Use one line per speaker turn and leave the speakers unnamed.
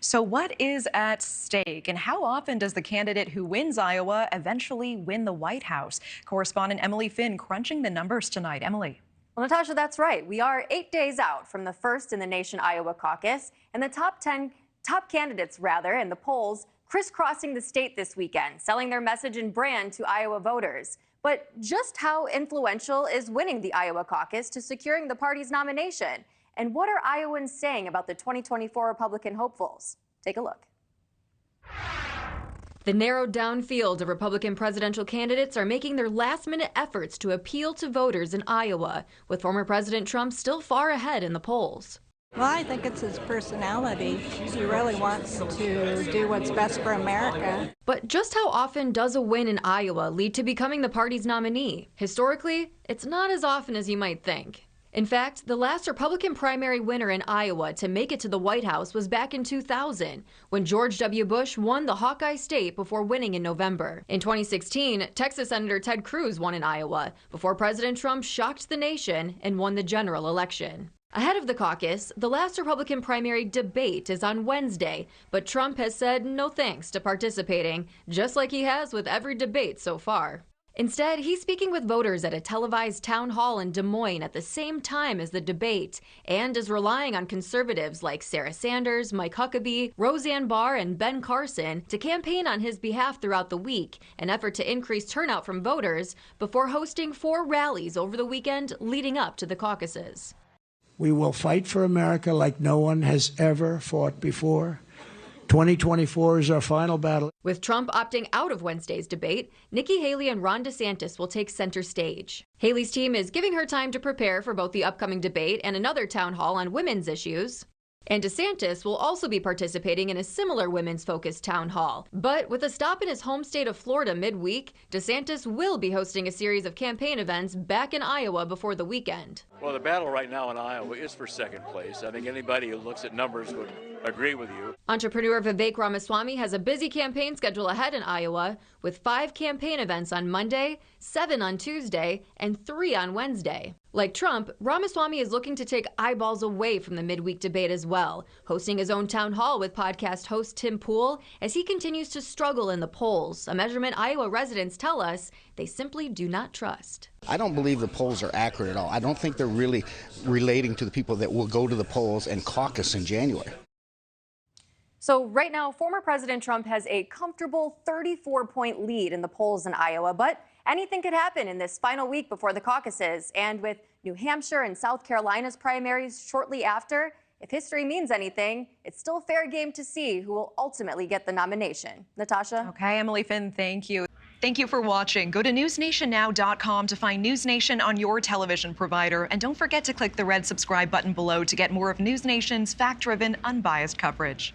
So what is at stake, and how often does the candidate who wins Iowa eventually win the White House? Correspondent Emily Finn crunching the numbers tonight. Emily.
Well, Natasha, that's right. We are 8 days out from the first in the nation Iowa caucus, and the top candidates in the polls crisscrossing the state this weekend, selling their message and brand to Iowa voters. But just how influential is winning the Iowa caucus to securing the party's nomination? And what are Iowans saying about the 2024 Republican hopefuls? Take a look. The narrowed down field of Republican presidential candidates are making their last-minute efforts to appeal to voters in Iowa, with former President Trump still far ahead in the polls.
Well, I think it's his personality. He really wants to do what's best for America.
But just how often does a win in Iowa lead to becoming the party's nominee? Historically, it's not as often as you might think. In fact, the last Republican primary winner in Iowa to make it to the White House was back in 2000, when George W. Bush won the Hawkeye state before winning in November. In 2016, Texas Senator Ted Cruz won in Iowa, before President Trump shocked the nation and won the general election. Ahead of the caucus, the last Republican primary debate is on Wednesday, but Trump has said no thanks to participating, just like he has with every debate so far. Instead, he's speaking with voters at a televised town hall in Des Moines at the same time as the debate, and is relying on conservatives like Sarah Sanders, Mike Huckabee, Roseanne Barr, and Ben Carson to campaign on his behalf throughout the week, an effort to increase turnout from voters, before hosting 4 rallies over the weekend leading up to the caucuses.
We will fight for America like no one has ever fought before. 2024 is our final battle.
With Trump opting out of Wednesday's debate, Nikki Haley and Ron DeSantis will take center stage. Haley's team is giving her time to prepare for both the upcoming debate and another town hall on women's issues. And DeSantis will also be participating in a similar women's-focused town hall. But with a stop in his home state of Florida midweek, DeSantis will be hosting a series of campaign events back in Iowa before the weekend.
Well, the battle right now in Iowa is for second place. I think anybody who looks at numbers would agree with you.
Entrepreneur Vivek Ramaswamy has a busy campaign schedule ahead in Iowa, with 5 campaign events on Monday, 7 on Tuesday, and 3 on Wednesday. Like Trump, Ramaswamy is looking to take eyeballs away from the midweek debate as well, hosting his own town hall with podcast host Tim Pool as he continues to struggle in the polls, a measurement Iowa residents tell us they simply do not trust.
I don't believe the polls are accurate at all. I don't think they're really relating to the people that will go to the polls and caucus in January.
So right now, former President Trump has a comfortable 34-point lead in the polls in Iowa, but anything could happen in this final week before the caucuses. And with New Hampshire and South Carolina's primaries shortly after, if history means anything, it's still fair game to see who will ultimately get the nomination. Natasha?
Okay, Emily Finn, thank you. Thank you for watching. Go to newsnationnow.com to find News Nation on your television provider. And don't forget to click the red subscribe button below to get more of News Nation's fact-driven, unbiased coverage.